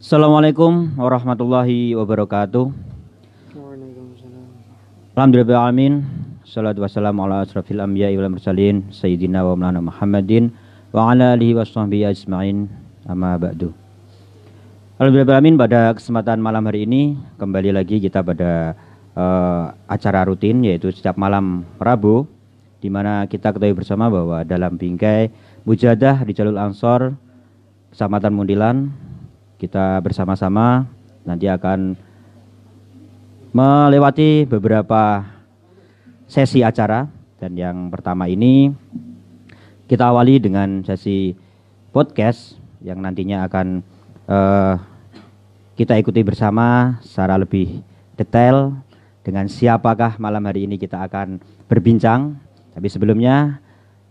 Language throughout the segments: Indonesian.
Assalamualaikum warahmatullahi wabarakatuh. Waalaikumsalam. Alhamdulillahirrahmanirrahim. Salatu wassalamu ala asrafil anbiya'i wal mursalin Sayyidina wa maulana Muhammadin wa ala alihi wa sahbihi ajma'in. Amma ba'du. Alhamdulillahirrahmanirrahim. Pada kesempatan malam hari ini kembali lagi kita pada acara rutin, yaitu setiap malam Rabu, di mana kita ketahui bersama bahwa dalam bingkai Mujadah di Jalul Ansor Kecamatan Muntilan, kita bersama-sama nanti akan melewati beberapa sesi acara. Dan yang pertama ini kita awali dengan sesi podcast yang nantinya akan kita ikuti bersama secara lebih detail dengan siapakah malam hari ini kita akan berbincang. Tapi sebelumnya,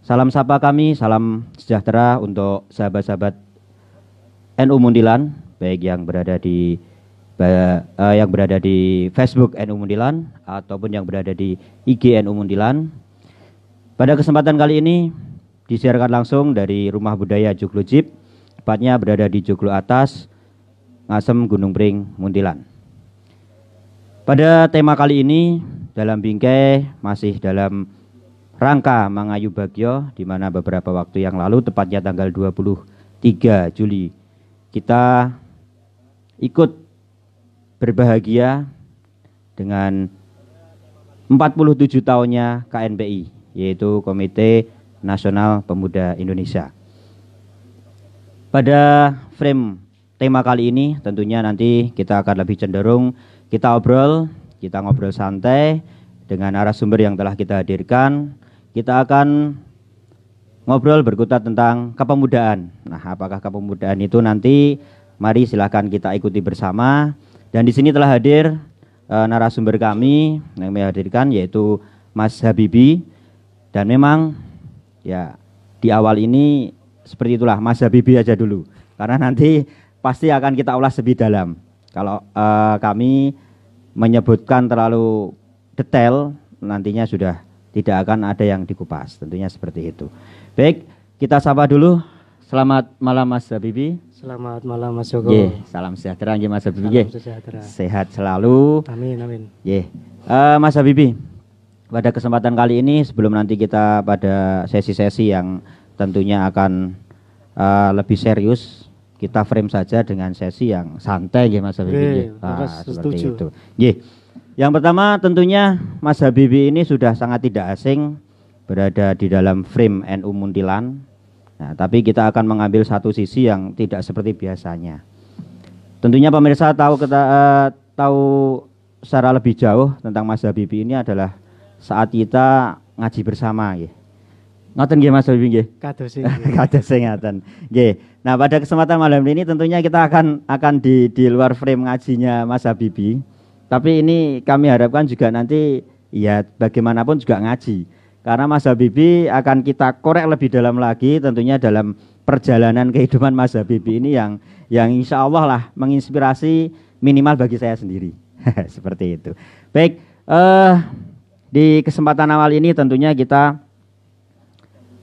salam sapa kami, salam sejahtera untuk sahabat-sahabat NU Muntilan, baik yang berada di Facebook NU Muntilan ataupun yang berada di IG NU Muntilan. Pada kesempatan kali ini disiarkan langsung dari Rumah Budaya Joglo Jip, tepatnya berada di Joglo Atas, Ngasem, Gunung Pring, Muntilan. Pada tema kali ini dalam bingkai masih dalam rangka Mangayu Bagyo, di mana beberapa waktu yang lalu, tepatnya tanggal 23 Juli, kita ikut berbahagia dengan 47 tahunnya KNPI, yaitu Komite Nasional Pemuda Indonesia. Pada frame tema kali ini tentunya nanti kita akan lebih cenderung kita ngobrol santai dengan narasumber yang telah kita hadirkan. Kita akan ngobrol berkutat tentang kepemudaan. Nah, apakah kepemudaan itu nanti? Mari silakan kita ikuti bersama. Dan di sini telah hadir narasumber kami yang menghadirkan, yaitu Mas Habibi. Dan memang ya di awal ini seperti itulah, Mas Habibi aja dulu, karena nanti pasti akan kita ulas lebih dalam. Kalau kami menyebutkan terlalu detail, nantinya sudah tidak akan ada yang dikupas. Tentunya seperti itu. Baik, kita sapa dulu. Selamat malam Mas Habibi. Selamat malam Mas Joko. Salam sejahtera Mas Habibi. Salam sejahtera. Sehat selalu. Amin, amin. Mas Habibi, pada kesempatan kali ini sebelum nanti kita pada sesi-sesi yang tentunya akan lebih serius, kita frame saja dengan sesi yang santai Mas Habibi. Seperti itu. Yang pertama tentunya Mas Habibi ini sudah sangat tidak asing berada di dalam frame NU Muntilan. Nah, tapi kita akan mengambil satu sisi yang tidak seperti biasanya. Tentunya pemirsa tahu secara lebih jauh tentang Mas Habibi ini adalah saat kita ngaji bersama nggih. Ngoten nggih Mas Habibi nggih? Kados sing ngaten. Nggih. Nah, pada kesempatan malam ini tentunya kita akan di luar frame ngajinya Mas Habibi. Tapi ini kami harapkan juga nanti ya bagaimanapun juga ngaji. Karena Mas Habibi akan kita korek lebih dalam lagi tentunya dalam perjalanan kehidupan Mas Habibi ini yang insya Allah lah menginspirasi minimal bagi saya sendiri. Seperti itu. Baik, di kesempatan awal ini tentunya kita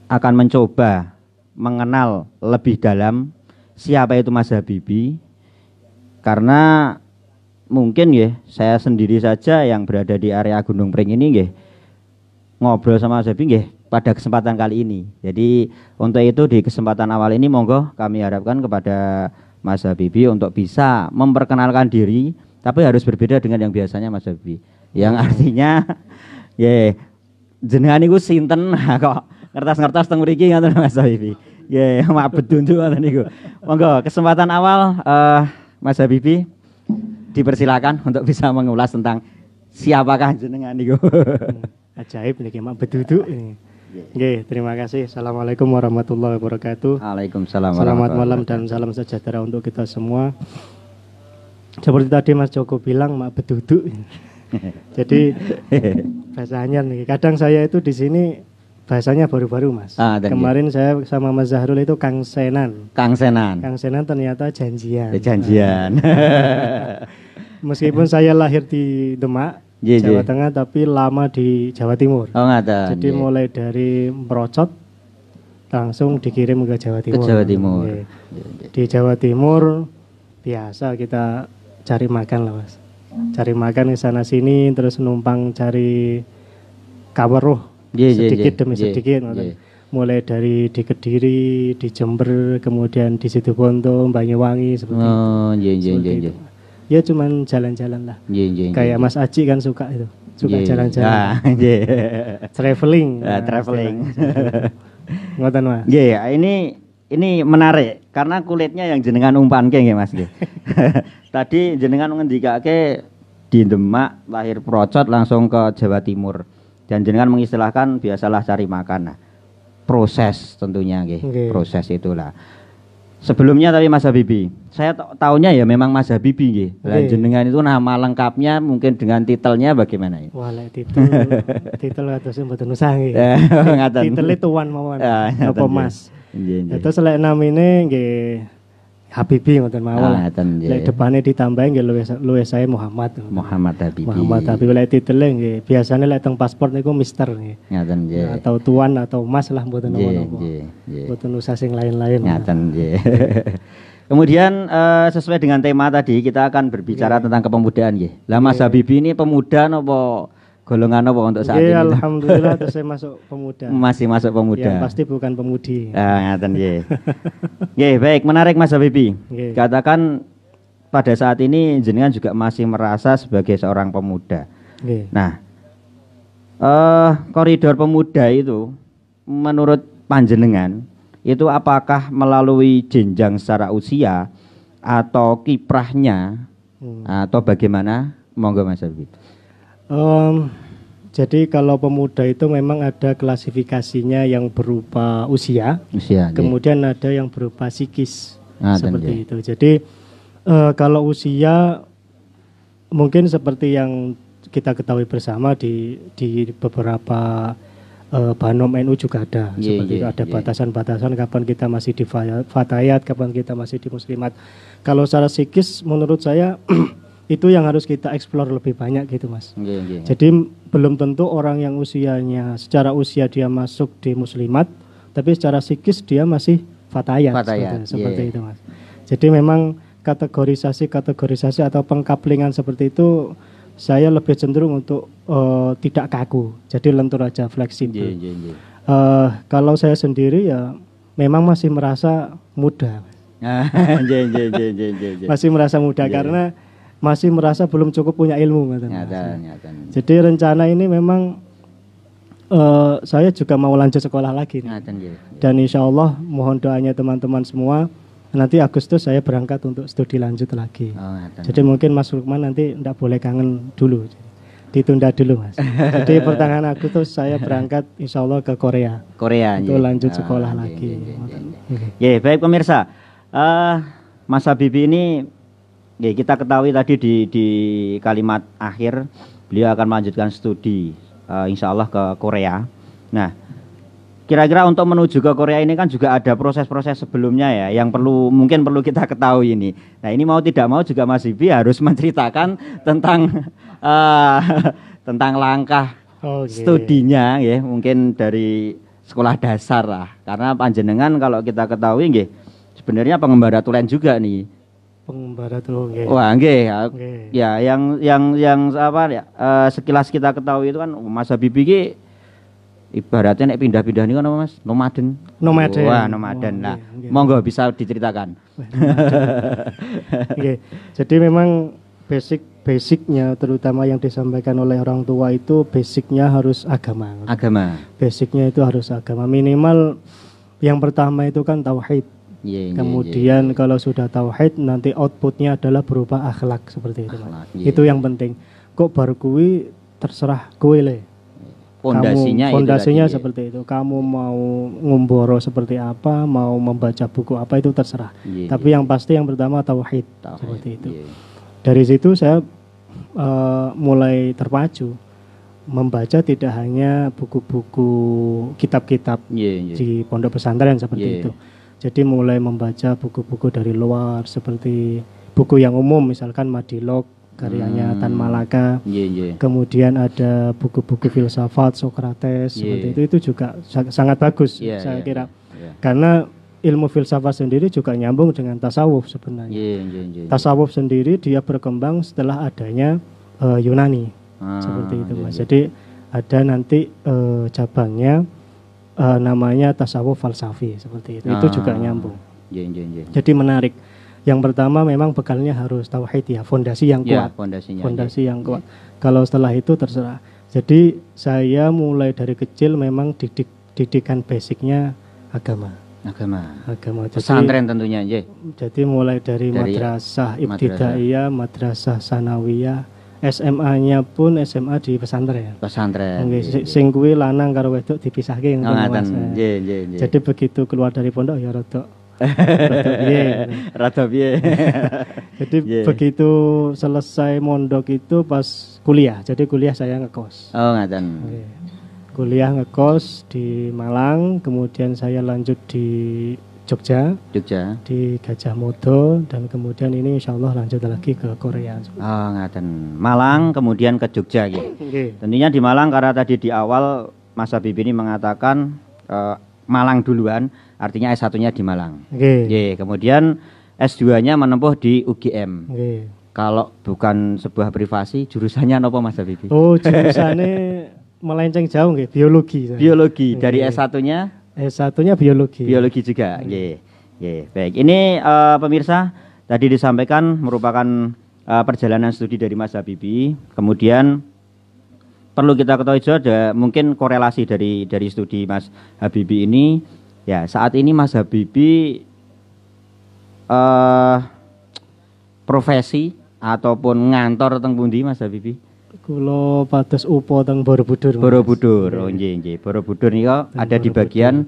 akan mencoba mengenal lebih dalam siapa itu Mas Habibi. Karena mungkin ya saya sendiri saja yang berada di area Gunung Pring ini nggih ngobrol sama Mas Habibi nggih pada kesempatan kali ini. Jadi untuk itu di kesempatan awal ini monggo kami harapkan kepada Mas Habibi untuk bisa memperkenalkan diri, tapi harus berbeda dengan yang biasanya Mas Habibi. Yang artinya jenengan niku sinten kok ngertas-ngertas teng mriki ngoten Mas Habibi. Mak bedundu ngoten niku. Monggo kesempatan awal Mas Habibi dipersilakan untuk bisa mengulas tentang siapakah jenengan niku. Ajaib niki mak beduduk ini. Nggih, terima kasih. Assalamualaikum warahmatullahi wabarakatuh. Waalaikumsalam. Selamat malam dan salam sejahtera untuk kita semua. Seperti tadi Mas Joko bilang mak beduduk. Jadi bahasanya nih, kadang saya itu di sini bahasanya baru-baru Mas. Kemarin saya sama Mas Zahrul itu Kang Senan. Kang Senan ternyata janjian. Meskipun saya lahir di Demak, Jawa Tengah, tapi lama di Jawa Timur. Jadi mulai dari Merocot langsung dikirim ke Jawa Timur. Ke Jawa Timur. Di Jawa Timur biasa kita cari makan lah Mas. Cari makan ke sana sini terus numpang cari kaweruh sedikit demi sedikit. Mulai dari di Kediri, di Jember, kemudian di Situbondo, Banyuwangi seperti itu. Ya cuman jalan-jalan lah. Kayak Mas Aji kan suka itu. Suka jalan-jalan. Traveling. Traveling. Ngoten Mas. Ini menarik karena kulitnya yang jenengan umpanke nggih Mas nggih. Tadi jenengan ngendikake di Demak lahir Procot langsung ke Jawa Timur dan jenengan mengistilahkan biasalah cari makan. Nah, proses tentunya nggih. Proses itulah. Sebelumnya tapi Mas Habibi, saya taunya ya memang Mas Habibi nggih. Lah jenengan itu nama lengkapnya mungkin dengan titelnya bagaimana ya? Wah, titel atose mboten usah nggih. Titele tuan mawon. Apa Mas? Terus lek namine nggih Habibi ngoten mawon. Lek depane ditambahi nggih luwih saya Muhammad. Muhammad Habibi. Muhammad Habibi lek titele nggih biasane lek teng paspor niku Mister nggih. Ngaten nggih. Atau tuan atau Mas lah mboten napa-napa. Mboten usah sing lain-lain. Ngaten nggih. Kemudian sesuai dengan tema tadi kita akan berbicara tentang kepemudaan nggih. Lah Mas Habibi ini pemuda napa golongan apa untuk saat ini? Alhamdulillah saya masuk pemuda. Masih masuk pemuda. Ya, pasti bukan pemudi. Ngaten nggih. Nggih, baik, menarik Mas Habibi. Katakan pada saat ini jenengan juga masih merasa sebagai seorang pemuda. Nah, koridor pemuda itu menurut panjenengan itu apakah melalui jenjang secara usia atau kiprahnya atau bagaimana? Monggo Mas Habibi. Jadi kalau pemuda itu memang ada klasifikasinya yang berupa usia kemudian ada yang berupa psikis seperti itu. Jadi kalau usia mungkin seperti yang kita ketahui bersama di beberapa Banom NU juga ada seperti itu, ada batasan-batasan kapan kita masih di fatayat, kapan kita masih di muslimat. Kalau secara psikis menurut saya itu yang harus kita eksplor lebih banyak gitu Mas. Jadi belum tentu orang yang usianya secara usia dia masuk di muslimat, tapi secara psikis dia masih fatayat. Seperti itu Mas. Jadi memang kategorisasi atau pengkaplingan seperti itu saya lebih cenderung untuk tidak kaku, jadi lentur aja, fleksibel. Kalau saya sendiri ya memang masih merasa muda. Masih merasa muda karena masih merasa belum cukup punya ilmu. Jadi rencana ini memang saya juga mau lanjut sekolah lagi dan insya Allah mohon doanya teman-teman semua, nanti Agustus saya berangkat untuk studi lanjut lagi. Jadi mungkin Mas Lukman nanti tidak boleh kangen dulu, ditunda dulu Mas. Jadi pertengahan Agustus saya berangkat insya Allah ke Korea untuk lanjut sekolah lagi. Baik pemirsa, Mas Habibi ini kita ketahui tadi di kalimat akhir beliau akan melanjutkan studi insya Allah ke Korea. Nah, kira-kira untuk menuju ke Korea ini kan juga ada proses-proses sebelumnya ya yang mungkin perlu kita ketahui ini. Nah, ini mau tidak mau juga Mas Habibi harus menceritakan tentang tentang langkah studinya ya, mungkin dari sekolah dasar lah. Karena panjenengan kalau kita ketahui nggih sebenarnya pengembara tulen juga nih. Pengembara tulen nggih. Wah, nggih. Ya, yang apa ya sekilas kita ketahui itu kan Mas Habibi ki ibaratnya nek pindah-pindah niku apa Mas? Nomaden. Wah, nomaden. Nah, monggo bisa diceritakan. Jadi memang basicnya terutama yang disampaikan oleh orang tua itu basicnya harus agama. Basicnya itu harus agama. Minimal yang pertama itu kan tauhid. Kemudian kalau sudah tauhid nanti outputnya adalah berupa akhlak seperti itu. Itu yang penting. Kok baru kuwi terserah kowe le. Fondasinya seperti itu. Kamu mau ngumboro seperti apa, mau membaca buku apa itu terserah. Tapi yang pasti yang pertama tauhid seperti itu. Dari situ saya mulai terpacu membaca tidak hanya buku-buku kitab-kitab di pondok pesantren seperti itu. Jadi mulai membaca buku-buku dari luar seperti buku yang umum misalkan Madilog karyanya Tan Malaka. Kemudian ada buku-buku filsafat Sokrates seperti itu juga sangat bagus saya kira. Karena ilmu filsafat sendiri juga nyambung dengan tasawuf sebenarnya. Tasawuf sendiri dia berkembang setelah adanya Yunani. Seperti itu Mas. Jadi ada nanti cabangnya namanya tasawuf falsafi seperti itu. Itu juga nyambung. Jadi menarik. Yang pertama memang bekalnya harus tauhid ya, fondasi yang kuat. Fondasi yang kuat. Kalau setelah itu terserah. Jadi saya mulai dari kecil memang didikan basicnya agama. Pesantren tentunya. Jadi mulai dari madrasah ibtidaiyah, madrasah sanawiyah, SMA-nya pun SMA di pesantren. Sing kuwi lanang karo wedok dipisahke Mas. Jadi begitu keluar dari pondok ya rada piye. Jadi begitu selesai mondok itu pas kuliah. Jadi kuliah saya ngekos. Kuliah ngekos di Malang, kemudian saya lanjut di Jogja. Di Gajah Mada, dan kemudian ini insya Allah lanjut lagi ke Korea. Malang kemudian ke Jogja gitu. Tentunya di Malang karena tadi di awal Mas Habib ini mengatakan Malang duluan, artinya S1-nya di Malang. Kemudian S2-nya menempuh di UGM. Kalau bukan sebuah privasi, jurusannya apa Mas Habib? Jurusannya melenceng jauh nggih, biologi. Dari S1-nya? S1-nya biologi. Biologi juga. Baik. Ini pemirsa tadi disampaikan merupakan perjalanan studi dari Mas Habibie. Kemudian perlu kita ketahui juga ada mungkin korelasi dari studi Mas Habibie ini. Ya, saat ini Mas Habibie profesi ataupun ngantor teng pundi Mas Habibie? Kula pados upo teng Borobudur. Borobudur. Nggih. Borobudur nika ada di bagian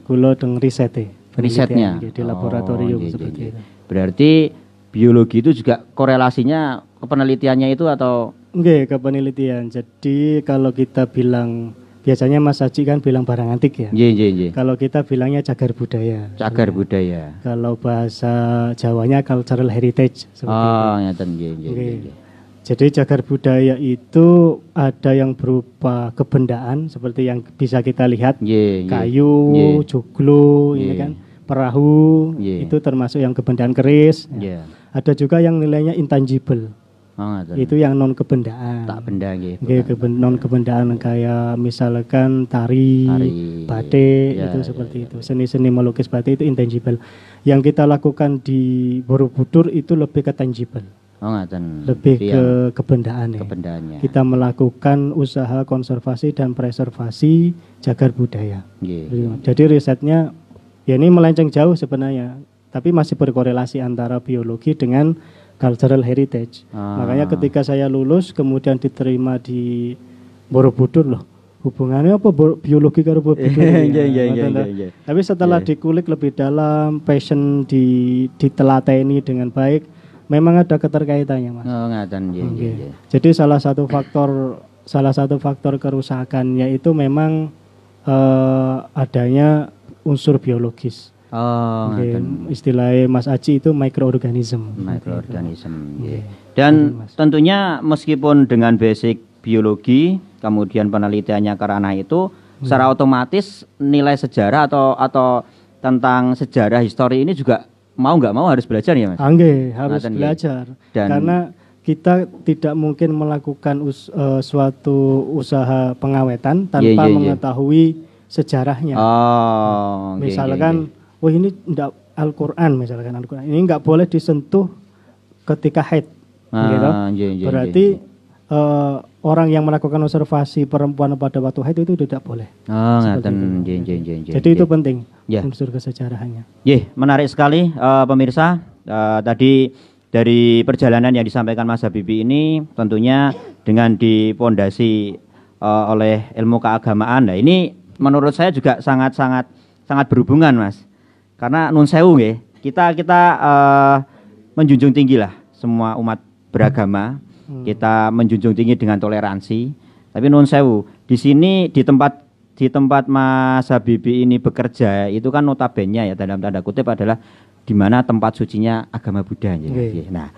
kula teng risetnya di laboratorium seperti itu. Berarti biologi itu juga korelasinya ke penelitiannya itu atau ke penelitian. Jadi kalau kita bilang biasanya Mas Haji kan bilang barang antik ya. Kalau kita bilangnya cagar budaya. Kalau bahasa Jawanya cultural heritage seperti Jadi cagar budaya itu ada yang berupa kebendaan seperti yang bisa kita lihat, kayu, joglo, ini kan, perahu, itu termasuk yang kebendaan keris. Ada juga yang nilainya intangible. Itu yang non kebendaan. Tak benda non kebendaan kayak misalkan tari, batik itu seperti itu. Seni-seni melukis batik itu intangible. Yang kita lakukan di Borobudur itu lebih ke tangible. Lebih ke kebendaannya. Kita melakukan usaha konservasi dan preservasi cagar budaya. Jadi risetnya ya ini melenceng jauh sebenarnya, tapi masih berkorelasi antara biologi dengan cultural heritage. Makanya ketika saya lulus kemudian diterima di Borobudur loh. Hubungannya apa biologi karo Borobudur? Tapi setelah dikulik lebih dalam, passion ditelateni dengan baik, memang ada keterkaitannya, Mas. Jadi salah satu faktor kerusakannya itu memang adanya unsur biologis. Istilahnya Mas Aji itu mikroorganisme. Dan tentunya meskipun dengan basic biologi, kemudian penelitiannya ke ranah itu, secara otomatis nilai sejarah atau tentang sejarah histori ini juga mau nggak mau harus belajar ya Mas? Harus belajar. Karena kita tidak mungkin melakukan suatu usaha pengawetan tanpa mengetahui sejarahnya. Misalkan ini enggak Al-Quran, ini enggak boleh disentuh ketika haid. Berarti orang yang melakukan observasi perempuan pada waktu haid itu tidak boleh. Jadi itu penting unsur kesejarahannya. Menarik sekali pemirsa. Tadi dari perjalanan yang disampaikan Mas Habibie ini tentunya dengan dipondasi oleh ilmu keagamaan. Nah, ini menurut saya juga sangat berhubungan, Mas. Karena nun sewu nggih, kita menjunjung tinggi lah semua umat beragama. Kita menjunjung tinggi dengan toleransi. Tapi nun sewu, di sini di tempat Mas Habibie ini bekerja itu kan notabene ya dalam tanda kutip adalah di mana tempat sucinya agama Buddha. Nah,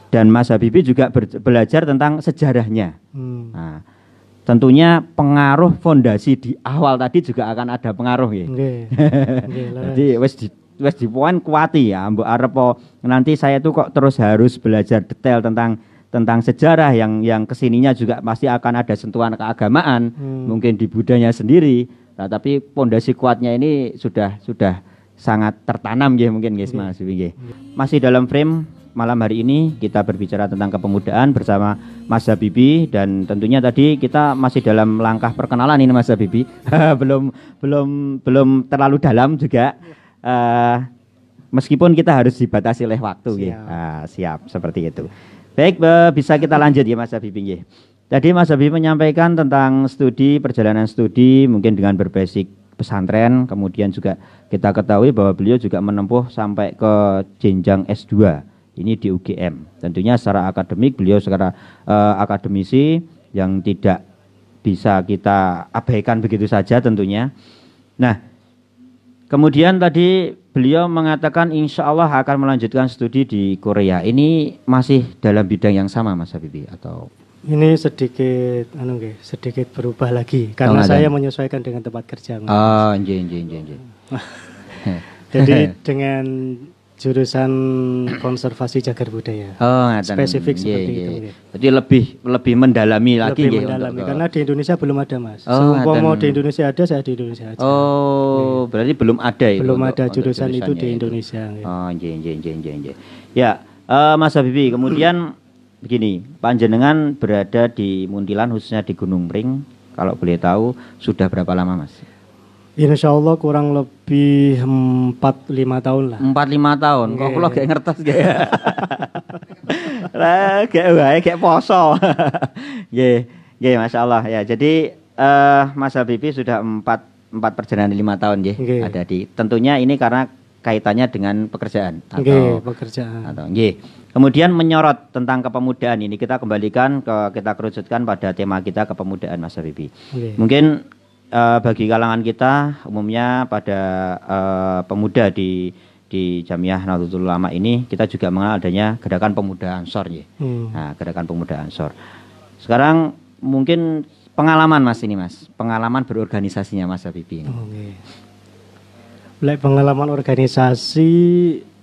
dan Mas Habibie juga belajar tentang sejarahnya. Nah, tentunya pengaruh fondasi di awal tadi juga akan ada pengaruh ya. Jadi wes di poin kuati ya, mbok arep nanti saya tuh kok terus harus belajar detail tentang sejarah yang kesininya juga pasti akan ada sentuhan keagamaan, mungkin di budayanya sendiri. Nah, tapi fondasi kuatnya ini sudah sangat tertanam ya mungkin guys Mas Bibi. Masih dalam frame malam hari ini kita berbicara tentang kepemudaan bersama Mas Habibie, dan tentunya tadi kita masih dalam langkah perkenalan ini Mas Habibie. belum terlalu dalam juga. Meskipun kita harus dibatasi oleh waktu ya. Siap seperti itu. Baik, bisa kita lanjut ya Mas Habibie ya. Tadi Mas Habibie menyampaikan tentang perjalanan studi mungkin dengan berbasis pesantren, kemudian juga kita ketahui bahwa beliau juga menempuh sampai ke jenjang S2. Ini di UGM. Tentunya secara akademik beliau secara akademisi yang tidak bisa kita abaikan begitu saja tentunya. Nah, kemudian tadi beliau mengatakan insya Allah akan melanjutkan studi di Korea. Ini masih dalam bidang yang sama Mas Habibie atau? Ini sedikit berubah lagi karena saya menyesuaikan dengan tempat kerja. Mas. Oh, nggih. Jadi dengan jurusan konservasi cagar budaya. Spesifik seperti itu. Jadi lebih mendalami lagi ya. Karena di Indonesia belum ada Mas. Mau di Indonesia ada, saya di Indonesia aja. Berarti belum ada ya. Belum ada jurusan itu di Indonesia. Ya, Mas Habibie, kemudian begini, panjenengan berada di Muntilan khususnya di Gunung Pring. Kalau boleh tahu sudah berapa lama Mas? Insya Allah kurang lebih 4-5 tahun lah. 4-5 tahun. Kok kula gak ngertos gak ya? Lah gak wae gak poso. Nggih, masyaallah ya. Jadi Mas Habibie sudah 4 perjalanan 5 tahun nggih. Ada di. Tentunya ini karena kaitannya dengan pekerjaan atau pekerjaan. Atau nggih. Kemudian menyorot tentang kepemudaan ini kita kembalikan kita kerucutkan pada tema kita kepemudaan Mas Habibie. Mungkin bagi kalangan kita umumnya pada pemuda di Jamiah Nahdlatul Ulama ini kita juga mengenal adanya gerakan pemuda Ansor ya. Nah, gerakan pemuda Ansor. Sekarang mungkin pengalaman Mas ini Mas, pengalaman berorganisasinya Mas Habibie ini. Pengalaman organisasi,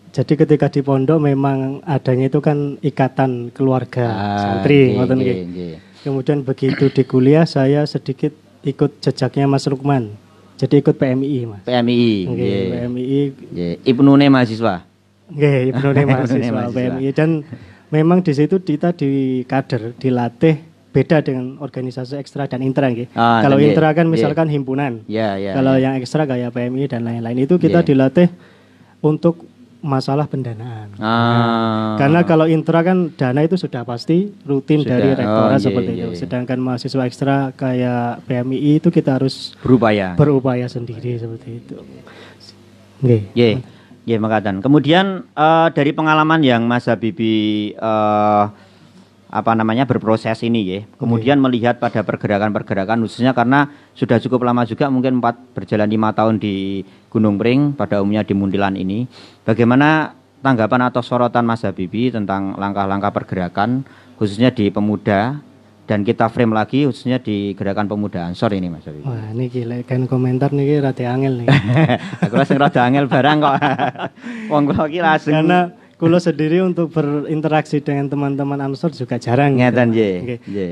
jadi ketika di pondok memang adanya itu kan ikatan keluarga santri, ngoten nggih. Kemudian begitu di kuliah saya sedikit ikut jejaknya Mas Lukman. Jadi ikut PMI Mas. PMI. PMI. Ibnune mahasiswa. Nggih, Ibnune mahasiswa PMI, dan memang di situ kita di kader dilatih beda dengan organisasi ekstra dan intra nggih. Kalau intra kan misalkan himpunan. Kalau yang ekstra kayak PMI dan lain-lain itu kita dilatih untuk masalah pendanaan. Karena kalau intra kan dana itu sudah pasti rutin dari rektorat seperti itu. Sedangkan mahasiswa ekstra kayak PMI itu kita harus berupaya sendiri seperti itu. Nggih, makaten. Kemudian dari pengalaman yang Mas Habibie berproses ini ya. Kemudian melihat pada pergerakan-pergerakan khususnya karena sudah cukup lama juga mungkin berjalan 5 tahun di Gunung Pring pada umumnya di Muntilan ini. Bagaimana tanggapan atau sorotan Mas Habibie tentang langkah-langkah pergerakan khususnya di pemuda dan kita frame lagi khususnya di gerakan pemuda Ansor ini Mas Habibie. Wah, niki kan komentar niki rada angel nih. Aku langsung rada angel barang kok. Wong kula iki langsung karena kulo sendiri untuk berinteraksi dengan teman-teman Ansor juga jarang. Ngeten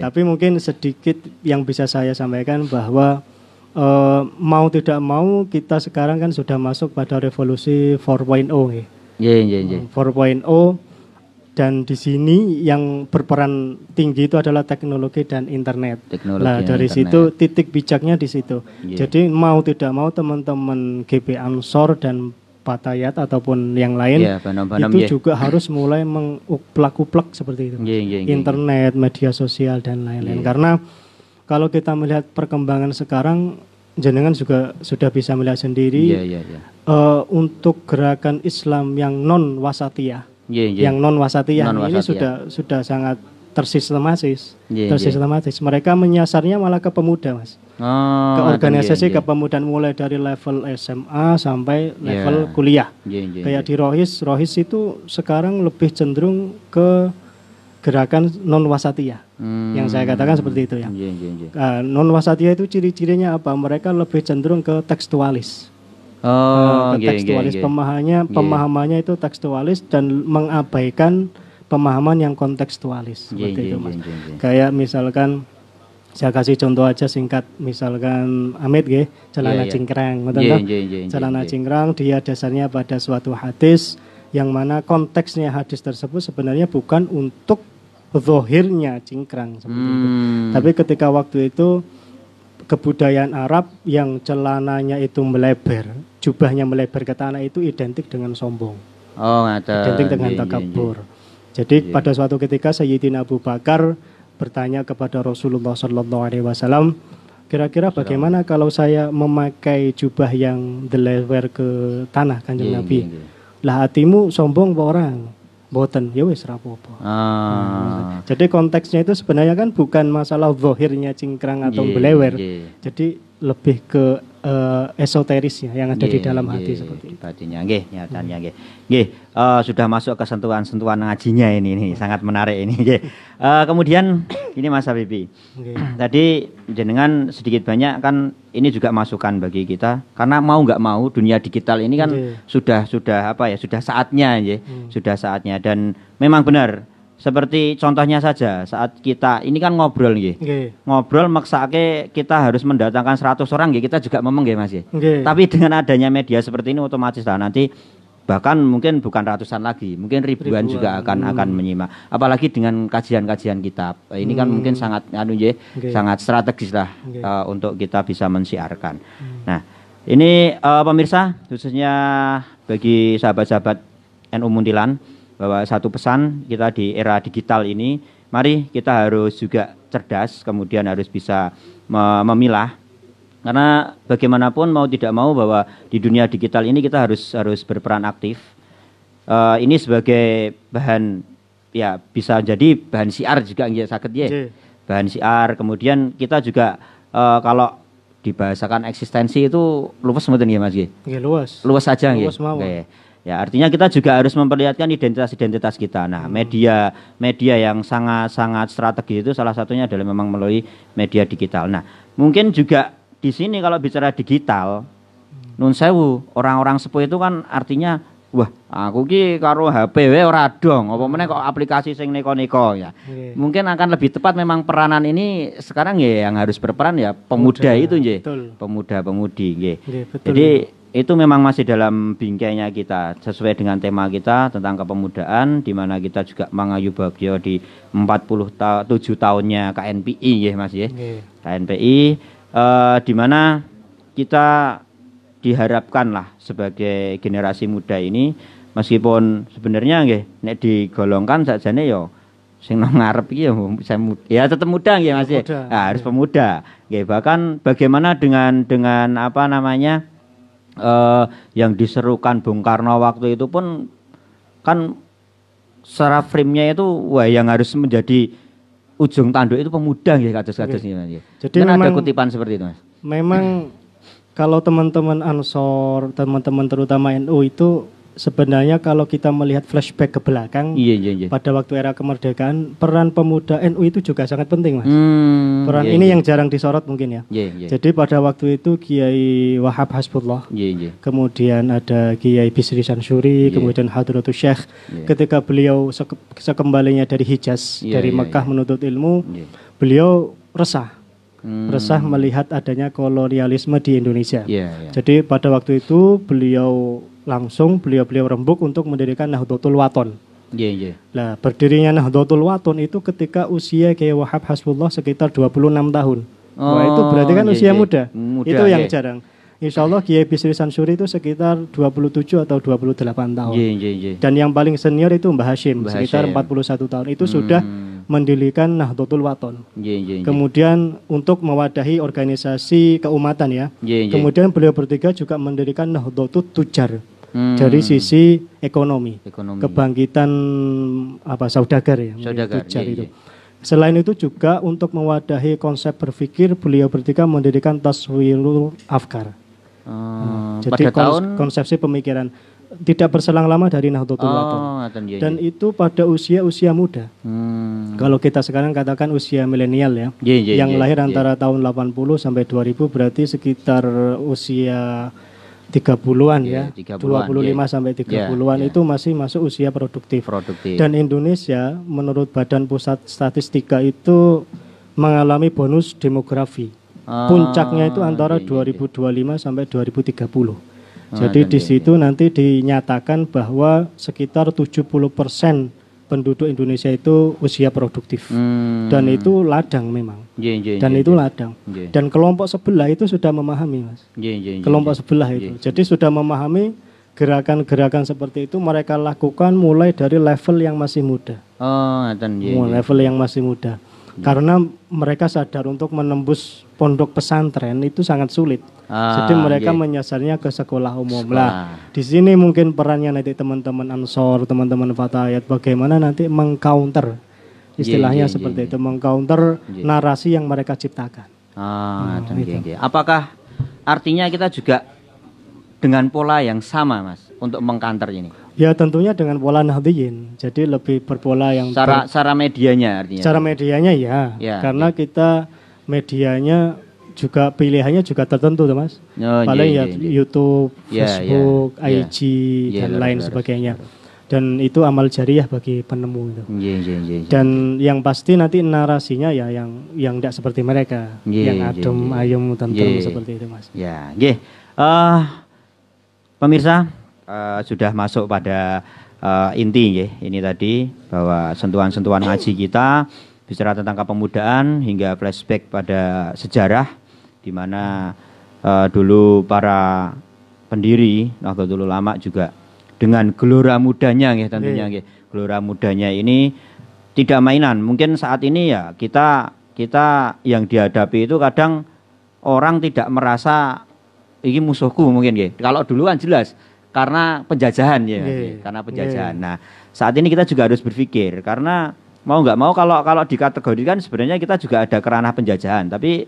Tapi mungkin sedikit yang bisa saya sampaikan bahwa mau tidak mau kita sekarang kan sudah masuk pada revolusi 4.0 ya. 4.0 dan di sini yang berperan tinggi itu adalah teknologi dan internet. Dari situ titik bijaknya di situ. Jadi mau tidak mau teman-teman GB Ansor dan Patayat ataupun yang lain itu juga harus mulai menguplak-uplak seperti itu. Internet, media sosial dan lain-lain. Karena kalau kita melihat perkembangan sekarang, jenengan juga sudah bisa melihat sendiri untuk gerakan Islam yang non wasatiyah, yang non wasatiyah ini sudah sangat tersistematis. Mereka menyasarnya malah ke pemuda Mas. Ke organisasi kepemudaan mulai dari level SMA sampai level kuliah. Kayak di Rohis itu sekarang lebih cenderung ke gerakan non wasatiyah. Yang saya katakan seperti itu ya. Non wasatiyah itu ciri-cirinya apa? Mereka lebih cenderung ke tekstualis. Ke tekstualis pemahamannya itu tekstualis dan mengabaikan pemahaman yang kontekstualis seperti itu Mas. Kayak misalkan saya kasih contoh aja singkat, misalkan Amit nggih, celana cingkrang, celana cingkrang dia dasarnya pada suatu hadis yang mana konteksnya hadis tersebut sebenarnya bukan untuk zahirnya cingkrang seperti itu. Tapi ketika waktu itu kebudayaan Arab yang celananya itu melebar, jubahnya melebar ke tanah itu identik dengan sombong. Identik dengan takabur. Jadi pada suatu ketika Sayyidina Abu Bakar bertanya kepada Rasulullah SAW, kira-kira bagaimana kalau saya memakai jubah yang delewer ke tanah Kanjeng Nabi? Lah hatimu sombong apa orang? Boten, ya wis rapopo. Jadi konteksnya itu sebenarnya kan bukan masalah zahirnya cingkrang atau belewer. Jadi lebih ke esoterisnya yang ada di dalam hati seperti itu. Batinnya nyatanya sudah masuk ke sentuhan-sentuhan ngajinya ini sangat menarik ini kemudian ini Mas Habibie. Tadi jenengan sedikit banyak kan ini juga masukan bagi kita karena mau nggak mau dunia digital ini kan sudah saatnya sudah saatnya dan memang benar. Seperti contohnya saja saat kita ini kan ngobrol ngobrol maksake kita harus mendatangkan 100 orang kita juga memang Mas Tapi dengan adanya media seperti ini otomatis lah nanti bahkan mungkin bukan ratusan lagi, mungkin ribuan juga akan menyimak. Apalagi dengan kajian-kajian kitab. Ini kan mungkin sangat sangat strategis lah untuk kita bisa mensiarkan. Nah, ini pemirsa khususnya bagi sahabat-sahabat NU Muntilan bahwa satu pesan kita di era digital ini, mari kita harus juga cerdas, kemudian harus bisa memilah. Karena bagaimanapun mau tidak mau bahwa di dunia digital ini kita harus berperan aktif. Ini sebagai bahan ya bisa jadi bahan siar juga sakit bahan siar. Kemudian kita juga kalau dibahasakan eksistensi itu luas mboten nggih Mas nggih? Nggih luas. Luas saja nggih. Ya, artinya kita juga harus memperlihatkan identitas kita. Nah, media yang sangat strategis itu salah satunya adalah memang melalui media digital. Nah, mungkin juga di sini kalau bicara digital, nun sewu, orang-orang sepuh itu kan artinya, wah, aku ki karo HP we ora dong, apa meneh kok aplikasi sing neko-neko ya. Mungkin akan lebih tepat memang peranan ini sekarang ya yang harus berperan ya pemuda itu nggih. Pemuda-pemudi nggih. Jadi itu memang masih dalam bingkainya kita sesuai dengan tema kita tentang kepemudaan di mana kita juga mengayu bagio di 47 tahunnya KNPI ya Mas ya. KNPI di mana kita diharapkan lah sebagai generasi muda ini meskipun sebenarnya nggih nek digolongkan sakjane ya sing nang ngarep iki ya tetap muda nggih Mas ya. Nah, harus pemuda. Nggih bahkan bagaimana dengan apa namanya yang diserukan Bung Karno waktu itu pun kan secara frame-nya itu wah yang harus menjadi ujung tanduk itu pemuda ya kados-kados ini. Jadi kan memang ada kutipan seperti itu Mas. Memang kalau teman-teman Ansor, teman-teman terutama NU itu sebenarnya kalau kita melihat flashback ke belakang pada waktu era kemerdekaan peran pemuda NU itu juga sangat penting Mas. Peran ini yang jarang disorot mungkin ya. Jadi pada waktu itu Kiai Wahab Hasbullah, kemudian ada Kiai Bisri Sansuri, kemudian Hadratus Syekh. Ketika beliau sekembalinya dari Hijaz, dari Mekah menuntut ilmu, beliau resah melihat adanya kolonialisme di Indonesia. Jadi pada waktu itu beliau rembuk untuk mendirikan Nahdlatul Wathon. Nah, berdirinya Nahdlatul Wathon itu ketika usia Kiai Wahab Hasbullah sekitar 26 tahun. Wah, itu berarti kan usia muda. Itu yang jarang. Insya Allah Kiai Bisri Sansuri itu sekitar 27 atau 28 tahun. Dan yang paling senior itu Mbah Hashim sekitar 41 tahun. Itu sudah mendirikan Nahdlatul Wathon. Kemudian untuk mewadahi organisasi keumatan ya. Kemudian beliau bertiga juga mendirikan Nahdlatul Tujar. Dari sisi ekonomi. Kebangkitan saudagar ya. Tujar itu. Selain itu juga untuk mewadahi konsep berpikir beliau bertiga mendirikan Taswirul Afkar. Jadi konsepsi pemikiran tidak berselang lama dari Nahdlatul Wathon. Dan itu pada usia muda. Kalau kita sekarang katakan usia milenial ya, yang lahir antara tahun 80 sampai 2000 berarti sekitar usia 30-an ya, 25 sampai 30-an itu masih masuk usia produktif. Dan Indonesia menurut Badan Pusat Statistika itu mengalami bonus demografi. Puncaknya itu antara 2025 sampai 2030. Jadi di situ nanti dinyatakan bahwa sekitar 70% penduduk Indonesia itu usia produktif. Dan itu ladang memang. Dan itu ladang. Dan kelompok sebelah itu sudah memahami, Mas. Kelompok sebelah itu. Jadi sudah memahami gerakan-gerakan seperti itu mereka lakukan mulai dari level yang masih muda. Level yang masih muda. Karena mereka sadar untuk menembus pondok pesantren itu sangat sulit. Jadi mereka menyasarnya ke sekolah umum. Lah, di sini mungkin perannya nanti teman-teman Ansor, teman-teman Fatayat bagaimana nanti mengcounter istilahnya seperti itu, mengcounter narasi yang mereka ciptakan. Apakah artinya kita juga dengan pola yang sama, Mas, untuk mengcounter ini? Ya tentunya dengan pola Nahdliyin. Jadi lebih berpola yang cara medianya artinya. Cara medianya ya. Karena kita medianya juga pilihannya juga tertentu tuh, Mas. Paling YouTube, Facebook, IG dan lain sebagainya. Dan itu amal jariah bagi penemu itu. Dan yang pasti nanti narasinya ya yang tidak seperti mereka, yang adem, ayem, tentrem seperti itu, Mas. Pemirsa, sudah masuk pada inti ya. Ini tadi bahwa sentuhan-sentuhan ngaji kita bicara tentang kepemudaan hingga flashback pada sejarah di mana dulu para pendiri Nahdlatul Ulama juga dengan gelora mudanya ya tentunya ya. Gelora mudanya ini tidak mainan. Mungkin saat ini ya kita yang dihadapi itu kadang orang tidak merasa ini musuhku mungkin ya. Kalau dulu kan jelas karena penjajahan ya, karena penjajahan. Nah, saat ini kita juga harus berpikir karena mau nggak mau kalau dikategorikan sebenarnya kita juga ada kerana penjajahan. Tapi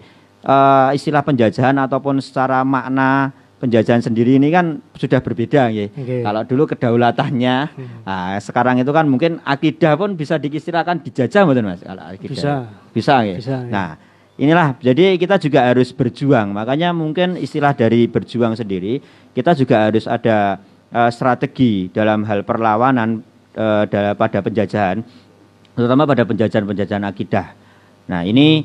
istilah penjajahan ataupun secara makna penjajahan sendiri ini kan sudah berbeda ya. Kalau dulu kedaulatannya, sekarang itu kan mungkin akidah pun bisa diistilahkan dijajah, betul Mas? Kalau akidah. Bisa ya. Nah, inilah jadi kita juga harus berjuang. Makanya mungkin istilah dari berjuang sendiri kita juga harus ada strategi dalam hal perlawanan pada penjajahan, terutama pada penjajahan akidah. Nah, ini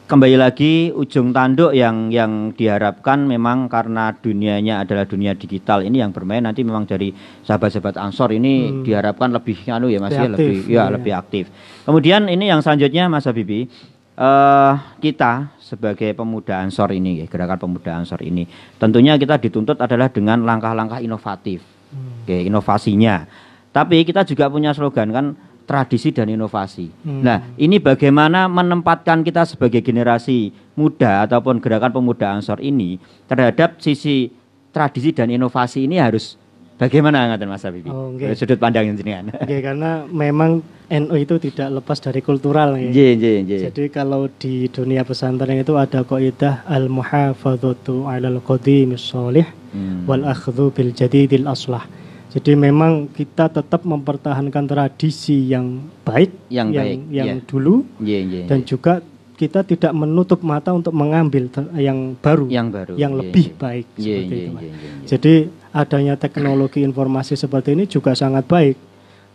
kembali lagi ujung tanduk yang diharapkan memang karena dunianya adalah dunia digital ini yang bermain nanti memang dari sahabat-sahabat Ansor ini diharapkan lebih lebih aktif. Kemudian ini yang selanjutnya Mas Habibie, kita sebagai pemuda Ansor ini, gerakan pemuda Ansor ini, tentunya kita dituntut adalah dengan langkah-langkah inovatif, inovasinya. Tapi kita juga punya slogan kan, tradisi dan inovasi. Nah, ini bagaimana menempatkan kita sebagai generasi muda ataupun gerakan pemuda Ansor ini terhadap sisi tradisi dan inovasi ini harus bagaimana ngaten Mas Habibie? Dari sudut pandang jenengan. Karena memang NU itu tidak lepas dari kultural ya. Jadi kalau di dunia pesantren itu ada kaidah al-muhafadzatu 'alal qadimis shalih wal akhdhu bil jadidil aslah. Jadi memang kita tetap mempertahankan tradisi yang baik, yang dulu, dan juga kita tidak menutup mata untuk mengambil yang baru, yang lebih baik seperti itu. Jadi adanya teknologi informasi seperti ini juga sangat baik.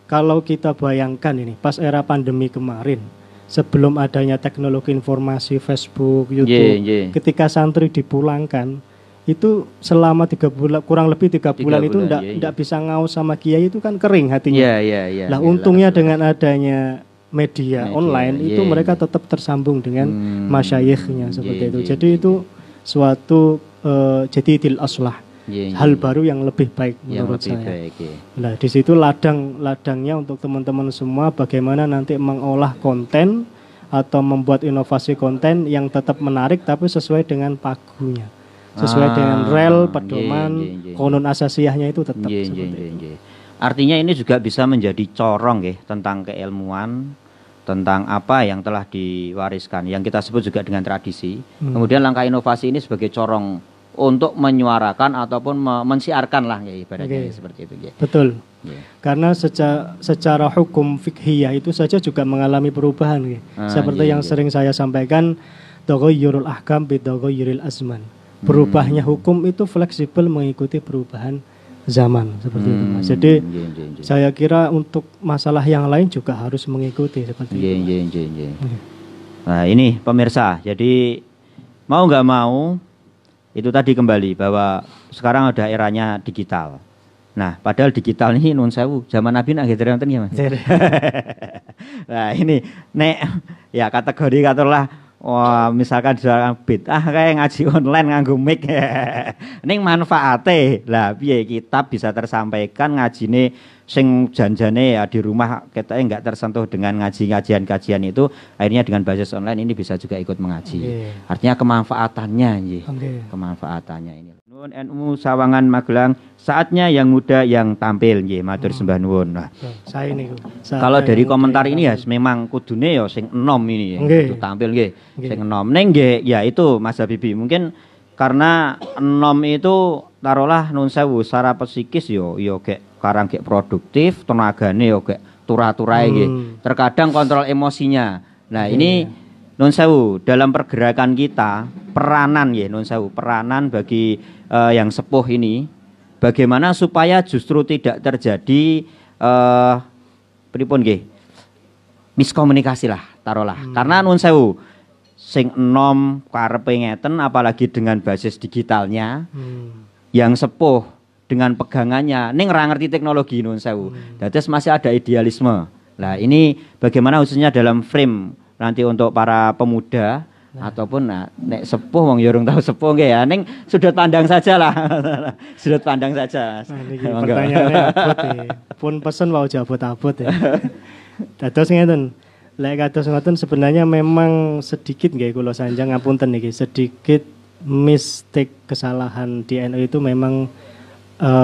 Kalau kita bayangkan ini pas era pandemi kemarin, sebelum adanya teknologi informasi Facebook, YouTube, ketika santri dipulangkan itu selama 3 bulan, kurang lebih 3 bulan itu tidak bisa ngaus sama kiai itu kan kering hatinya. Nah untungnya dengan adanya media online itu mereka tetap tersambung dengan masyayikhnya seperti itu. Jadi itu suatu jadidil aslah, hal baru yang lebih baik menurut saya. Nah di situ ladangnya untuk teman-teman semua bagaimana nanti mengolah konten atau membuat inovasi konten yang tetap menarik tapi sesuai dengan pagunya. Sesuai dengan rel, pedoman, konon asasiyahnya itu tetap seperti itu. Artinya ini juga bisa menjadi corong tentang keilmuan, tentang apa yang telah diwariskan, yang kita sebut juga dengan tradisi. Kemudian langkah inovasi ini sebagai corong untuk menyuarakan ataupun mensiarkan lah ya ibaratnya seperti itu ya. Betul. Karena secara hukum fikhiyah itu saja juga mengalami perubahan ya. Seperti yang sering saya sampaikan, taghayyurul ahkam bi taghayyuril azman. Berubahnya hukum itu fleksibel mengikuti perubahan zaman seperti itu Mas. Jadi saya kira untuk masalah yang lain juga harus mengikuti seperti itu. Nah, ini pemirsa. Jadi mau nggak mau itu tadi kembali bahwa sekarang ada eranya digital. Nah, padahal digital ini nun sewu, zaman Nabi nak gitu nonton ya Mas. Nah, ini nek ya kategori katalah wah misalkan jualan bid'ah kayak ngaji online nganggo mic. Ning manfaate. Lah piye kitab bisa tersampaikan ngajine sing janjane ya di rumah kita enggak tersentuh dengan kajian-kajian itu, akhirnya dengan basis online ini bisa juga ikut mengaji. Artinya kemanfaatannya nggih. Kemanfaatannya ini. Nuwun NU Sawangan Magelang, saatnya yang muda yang tampil nggih, matur sembah nuwun. Nah, saya ini kalau dari komentar ini ya memang kudune ya sing enom ini ya, kudu tampil nggih. Sing enom ning nggih ya itu Mas Habibie. Mungkin karena enom itu taruhlah nun sewu secara psikis yo kayak karang kayak produktif, tenagane yo kayak turah-turahe nggih. Terkadang kontrol emosinya. Nah, ini nun sewu dalam pergerakan kita, peranan ya nun sewu, peranan bagi yang sepuh ini bagaimana supaya justru tidak terjadi pripun nggih? Miskomunikasi lah, taruhlah. Karena nun sewu sing enom karepe ngeten apalagi dengan basis digitalnya. Yang sepuh dengan pegangannya ning ora ngerti teknologi nun sewu. Dados masih ada idealisme. Nah, ini bagaimana khususnya dalam frame nanti untuk para pemuda ataupun nek sepuh wong ya urung tahu sepuh nggih ya ning sudut pandang saja lah. Sudut pandang saja. Niki pertanyaannya abot ya. Pun pesen wau abot-abot ya. Dados ngeten. Lek kados ngoten sebenarnya memang sedikit nggih kula sanjang ngapunten niki sedikit mistake kesalahan di NU itu memang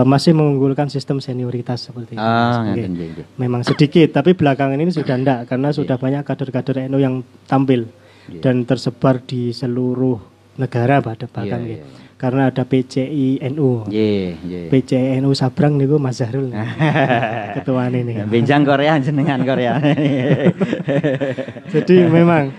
masih mengunggulkan sistem senioritas seperti itu. Memang sedikit, tapi belakangan ini sudah enggak karena sudah banyak kader-kader NU yang tampil dan tersebar di seluruh negara bahkan karena ada PCI NU. PCI NU Sabrang niku Mas Zahrul. Ketua ini. Benjang Korea jenengan Korea. Jadi memang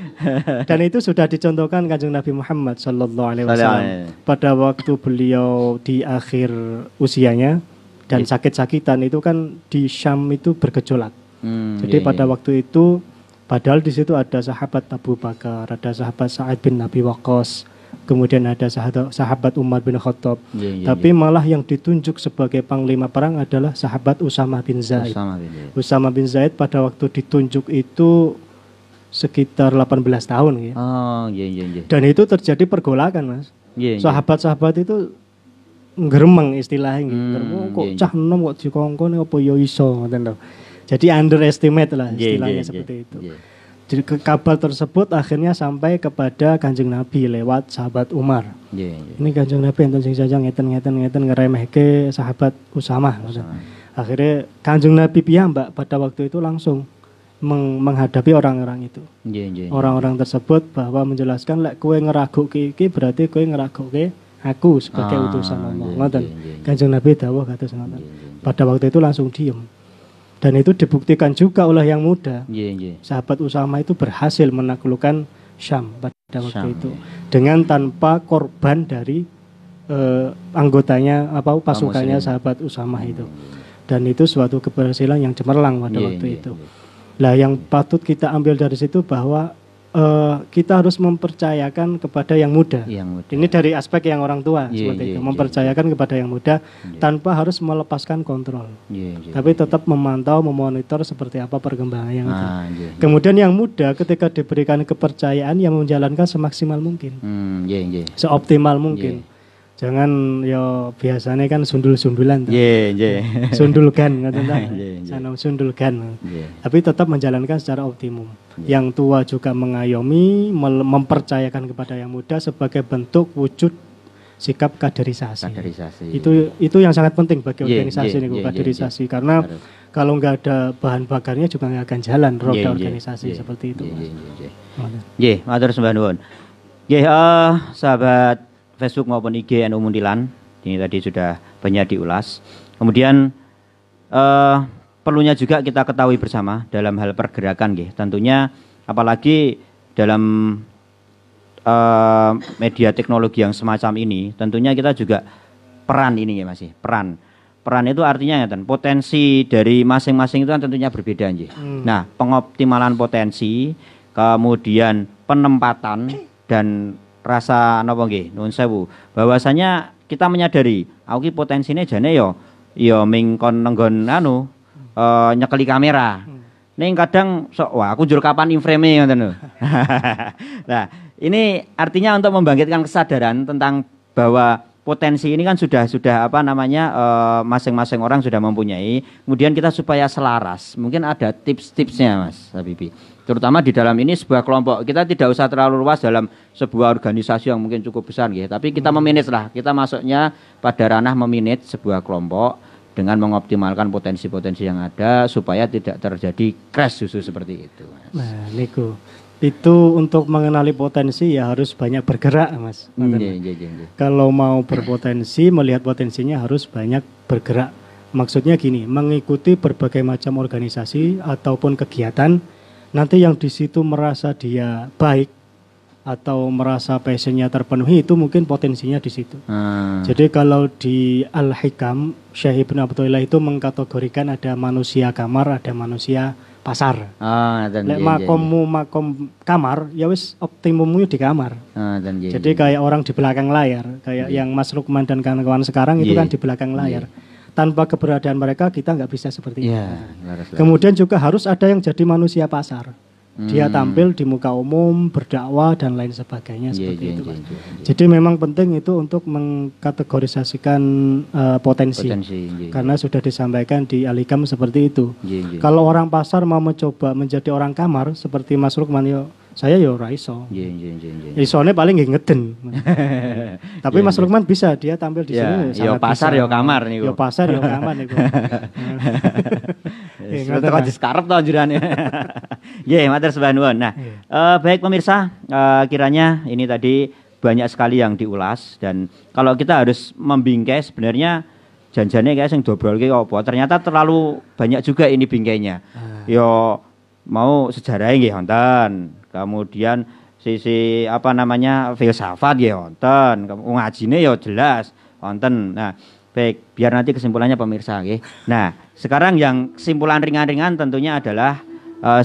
dan itu sudah dicontohkan Kanjeng Nabi Muhammad sallallahu alaihi wasallam pada waktu beliau di akhir usianya dan sakit-sakitan itu kan di Syam itu bergejolak. Jadi pada waktu itu padahal di situ ada sahabat Abu Bakar, ada sahabat Sa'ad bin Abi Waqqas, kemudian ada sahabat Umar bin Khattab. Tapi malah yang ditunjuk sebagai panglima perang adalah sahabat Usama bin Zaid. Usama bin Zaid pada waktu ditunjuk itu sekitar 18 tahun ya. Dan itu terjadi pergolakan Mas. Sahabat-sahabat itu ngeremeng istilahnya gitu. Kok cah enom kok dikongkon apa ya iso ngoten lho. Jadi underestimate lah istilahnya seperti itu. Jadi kabar tersebut akhirnya sampai kepada Kanjeng Nabi lewat sahabat Umar. Ini Kanjeng Nabi enten sing saja ngeten ngeremehke sahabat Usamah. Akhirnya Kanjeng Nabi piyambak pada waktu itu langsung menghadapi orang-orang itu. Orang-orang tersebut bahwa menjelaskan lek kowe ngeragukke iki berarti kowe ngeragukke aku sebagai utusan Allah. Ngoten. Kanjeng Nabi dawuh kados ngoten. Pada waktu itu langsung diem. Dan itu dibuktikan juga oleh yang muda. Sahabat Usama itu berhasil menaklukkan Syam pada waktu itu dengan tanpa korban dari anggotanya pasukannya sahabat Usama itu. Dan itu suatu keberhasilan yang cemerlang pada waktu itu. Lah yang patut kita ambil dari situ bahwa kita harus mempercayakan kepada yang muda. Ini dari aspek yang orang tua seperti itu, mempercayakan kepada yang muda tanpa harus melepaskan kontrol. Tapi tetap memantau, memonitor seperti apa perkembangan yang itu. Kemudian yang muda ketika diberikan kepercayaan yang menjalankan semaksimal mungkin, seoptimal mungkin. Jangan ya biasanya kan sundul-sundulan sundulkan ngoten ta. Sanam sundulkan. Tapi tetap menjalankan secara optimum. Yang tua juga mengayomi, mempercayakan kepada yang muda sebagai bentuk wujud sikap kaderisasi. Itu yang sangat penting bagi organisasi ini kaderisasi karena kalau nggak ada bahan bakarnya juga nggak akan jalan roda organisasi seperti itu. Matur sembah nuwun. Sahabat Facebook maupun IG NU Muntilan. Ini tadi sudah banyak diulas. Kemudian perlunya juga kita ketahui bersama dalam hal pergerakan nggih. Tentunya apalagi dalam media teknologi yang semacam ini, tentunya kita juga peran ini ya Mas. Peran itu artinya ya, potensi dari masing-masing itu kan tentunya berbeda nggih. Nah, pengoptimalan potensi, kemudian penempatan dan rasa napa nggih, nuwun sewu. Bahwasanya kita menyadari, aku ki potensine jane ya ming kon nenggon nyekeli kamera. Ning kadang wah aku njur kapan in-frame ngoten lho. Nah, ini artinya untuk membangkitkan kesadaran tentang bahwa potensi ini kan sudah apa namanya masing-masing orang sudah mempunyai. Kemudian kita supaya selaras, mungkin ada tips-tipsnya Mas Habibie. Terutama di dalam ini sebuah kelompok. Kita tidak usah terlalu luas dalam sebuah organisasi yang mungkin cukup besar gitu. Tapi kita memanage lah. Kita masuknya pada ranah memanage sebuah kelompok dengan mengoptimalkan potensi-potensi yang ada supaya tidak terjadi crash justru seperti itu Mas. Nah, niku. Itu untuk mengenali potensi ya harus banyak bergerak Mas. Kalau mau berpotensi, melihat potensinya harus banyak bergerak. Maksudnya gini, mengikuti berbagai macam organisasi ataupun kegiatan. Nanti yang di situ merasa dia baik atau merasa passionnya terpenuhi, itu mungkin potensinya di situ. Jadi kalau di Al-Hikam, Syekh Ibnu Athaillah itu mengkategorikan ada manusia kamar, ada manusia pasar. Lek makommu makom kamar, ya wis optimummu di kamar. Jadi kayak orang di belakang layar, kayak yang Mas Lukman dan kawan-kawan sekarang itu kan di belakang layar. Tanpa keberadaan mereka kita nggak bisa seperti itu. Kemudian juga harus ada yang jadi manusia pasar. Dia tampil di muka umum, berdakwah dan lain sebagainya seperti itu. Jadi memang penting itu untuk mengkategorisasikan potensi. Karena sudah disampaikan di Al-Hikam seperti itu. Kalau orang pasar mau mencoba menjadi orang kamar seperti Mas Lukman, saya ora iso. Isone paling nggih ngeden. Tapi Mas Lukman bisa, dia tampil di sini sangat pasar bisa. Kamar niku. Pasar kamar niku. Kok diskarep to njurane. Nggih, matur sembah nuwun. Nah, baik pemirsa, kiranya ini tadi banyak sekali yang diulas dan kalau kita harus membingkai sebenarnya janjane kayak sing dobrolke apa? Ternyata terlalu banyak juga ini bingkainya. Yo mau sejarahnya nggih wonten. Kemudian sisi apa namanya filsafat ya wonten, ngajine ya jelas wonten. Nah, baik, biar nanti kesimpulannya pemirsa nggih. Nah, sekarang yang kesimpulan ringan-ringan tentunya adalah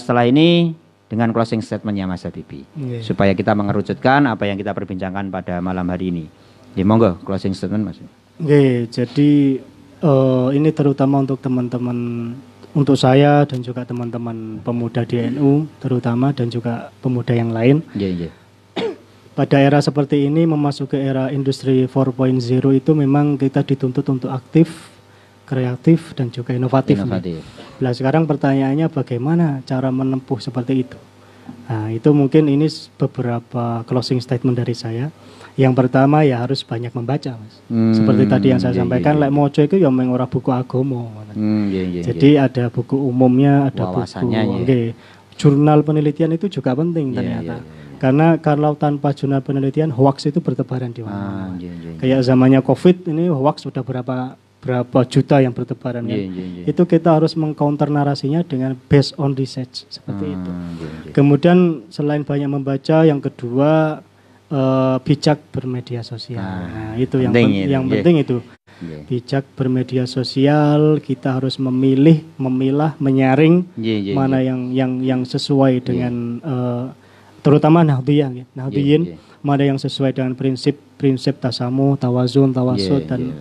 setelah ini dengan closing statementnya Mas Habibie. Supaya kita mengerucutkan apa yang kita perbincangkan pada malam hari ini. Ya monggo closing statement Mas. Nggih, jadi ini terutama untuk teman-teman, untuk saya dan juga teman-teman pemuda di NU terutama dan juga pemuda yang lain. Pada era seperti ini memasuki era industri 4.0 itu memang kita dituntut untuk aktif, kreatif dan juga inovatif. Nah, sekarang pertanyaannya bagaimana cara menempuh seperti itu. Nah, itu mungkin ini beberapa closing statement dari saya. Yang pertama ya harus banyak membaca Mas. Seperti tadi yang saya sampaikan, lek moco itu ya meng ora buku agama. Jadi ada buku umumnya, ada buku jurnal penelitian itu juga penting ternyata. Karena kalau tanpa jurnal penelitian hoax itu bertebaran di mana-mana. Kayak zamannya Covid ini hoax sudah berapa juta yang bertebaran kan. Itu kita harus mengcounter narasinya dengan based on research seperti itu. Kemudian selain banyak membaca, yang kedua bijak bermedia sosial. Nah, itu yang penting itu. Bijak bermedia sosial, kita harus memilah, menyaring mana yang sesuai dengan terutama Nahdliyin, mana yang sesuai dengan prinsip tasamuh, tawazun, tawasud dan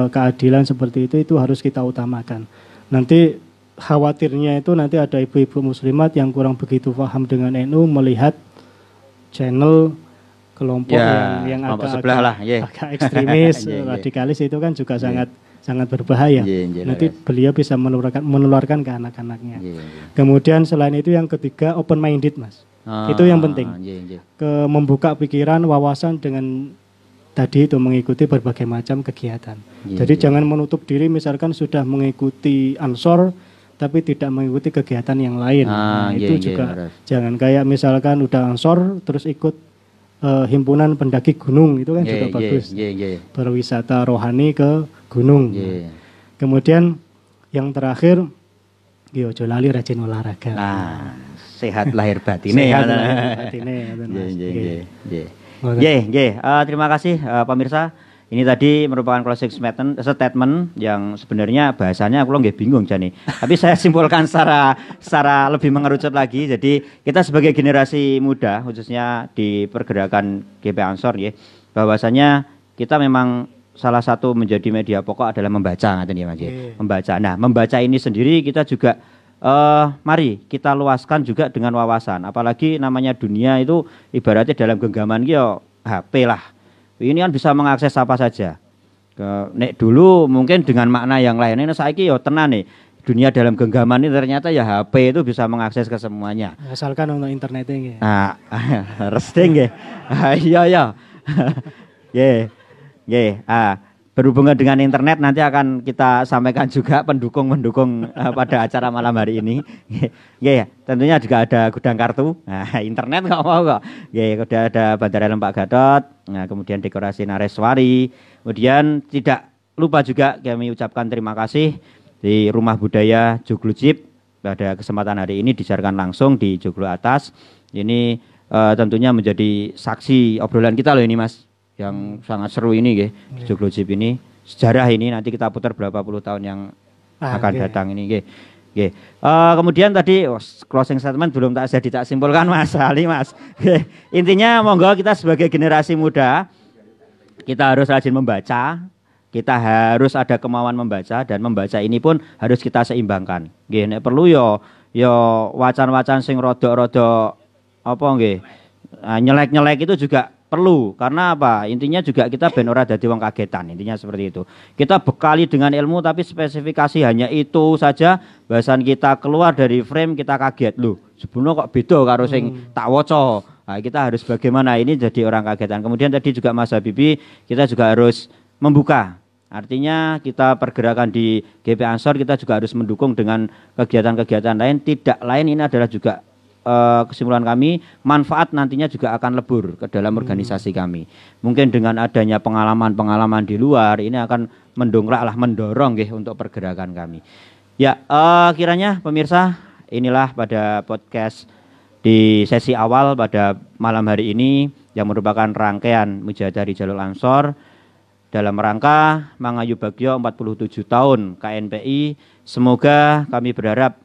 keadilan seperti itu harus kita utamakan. Nanti khawatirnya itu nanti ada ibu-ibu muslimat yang kurang begitu paham dengan NU melihat channel kelompok yang agak ekstremis, radikalis itu kan juga sangat berbahaya. Nanti beliau bisa menularkan ke anak-anaknya. Kemudian selain itu yang ketiga open minded Mas. Itu yang penting. Membuka pikiran, wawasan dengan tadi itu mengikuti berbagai macam kegiatan. Jadi jangan menutup diri misalkan sudah mengikuti Ansor tapi tidak mengikuti kegiatan yang lain. Itu juga jangan kayak misalkan udah Ansor terus ikut himpunan pendaki gunung itu kan juga bagus. Berwisata rohani ke gunung. Kemudian yang terakhir, yo ojo lali rajin olahraga. Nah, sehat lahir batine. Sehat lahir batine. Terima kasih pemirsa. Ini tadi merupakan closing statement yang sebenarnya bahasanya aku nggak bingung Jani. Tapi saya simpulkan secara lebih mengerucut lagi. Jadi kita sebagai generasi muda khususnya di pergerakan GP Ansor ya, bahwasanya kita memang salah satu menjadi media pokok adalah membaca, ya Mas. Membaca. Nah, membaca ini sendiri kita juga mari kita luaskan juga dengan wawasan. Apalagi namanya dunia itu ibaratnya dalam genggaman yo HP lah. Ini kan bisa mengakses apa saja. Nek dulu mungkin dengan makna yang lain. Ini saiki yo tenan nih. Dunia dalam genggaman ini ternyata ya HP itu bisa mengakses ke semuanya. Asalkan untuk internetnya. Nah, resting nggih. Iya. Berhubungan dengan internet nanti akan kita sampaikan juga pendukung pada acara malam hari ini. Tentunya juga ada gudang kartu. Nah, internet nggak mau kok. Udah ada Bandara Lempak Gadot. Nah, kemudian dekorasi Nareswari. Kemudian tidak lupa juga kami ucapkan terima kasih di Rumah Budaya Joglo Jeep pada kesempatan hari ini disiarkan langsung di Joglo Atas. Ini tentunya menjadi saksi obrolan kita loh ini Mas. Yang sangat seru ini Joglo Jeep ini, sejarah ini nanti kita putar berapa puluh tahun yang akan datang ini kemudian tadi closing statement belum tak simpulkan Mas Ali Mas. Intinya monggo kita sebagai generasi muda kita harus rajin membaca, kita harus ada kemauan membaca dan membaca ini pun harus kita seimbangkan. Nek perlu yo wacan-wacan sing rodok-rodok apa nyelek-nyelek itu juga perlu, karena apa? Intinya juga kita ben ora dadi wong kagetan, intinya seperti itu. Kita bekali dengan ilmu tapi spesifikasi hanya itu saja, bahasan kita keluar dari frame kita kaget loh. Sebelumnya kok beda karo sing tak waca. Nah, kita harus bagaimana ini jadi orang kagetan. Kemudian tadi juga Mas Habibi, kita juga harus membuka. Artinya kita pergerakan di GP Ansor kita juga harus mendukung dengan kegiatan-kegiatan lain. Tidak lain ini adalah juga kesimpulan kami, manfaat nantinya juga akan lebur ke dalam organisasi kami. Mungkin dengan adanya pengalaman-pengalaman di luar, ini akan mendorong untuk pergerakan kami. Ya, kiranya pemirsa, inilah pada podcast di sesi awal pada malam hari ini yang merupakan rangkaian Mujahadah Jalul Ansor dalam rangka Mangayu Bagyo 47 tahun KNPI. Semoga kami berharap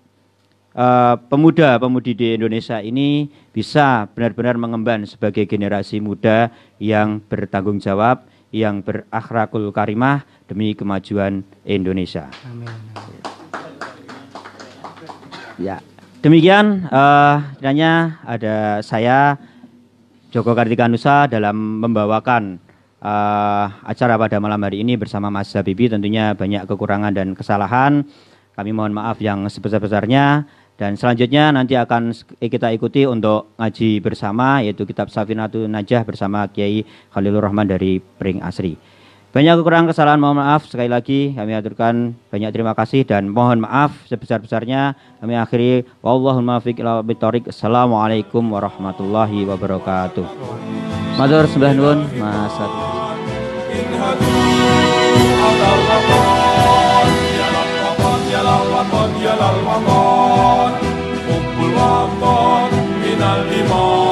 pemuda-pemudi di Indonesia ini bisa benar-benar mengemban sebagai generasi muda yang bertanggung jawab, yang berakhlakul karimah demi kemajuan Indonesia. Amin. Ya, demikian kiranya ada saya Joko Kartikanusa dalam membawakan acara pada malam hari ini bersama Mas Habibi. Tentunya banyak kekurangan dan kesalahan. Kami mohon maaf yang sebesar-besarnya. Dan selanjutnya nanti akan kita ikuti untuk ngaji bersama, yaitu kitab Safinatun Najah bersama Kiai Khalilur Rahman dari Pring Asri. Banyak kekurangan kesalahan, mohon maaf. Sekali lagi kami aturkan banyak terima kasih dan mohon maaf sebesar-besarnya. Kami akhiri wallahul muwaffiq ila bithoriq. Assalamualaikum warahmatullahi wabarakatuh. Matur sembah nuwun Mas. Kumpul waton minal iman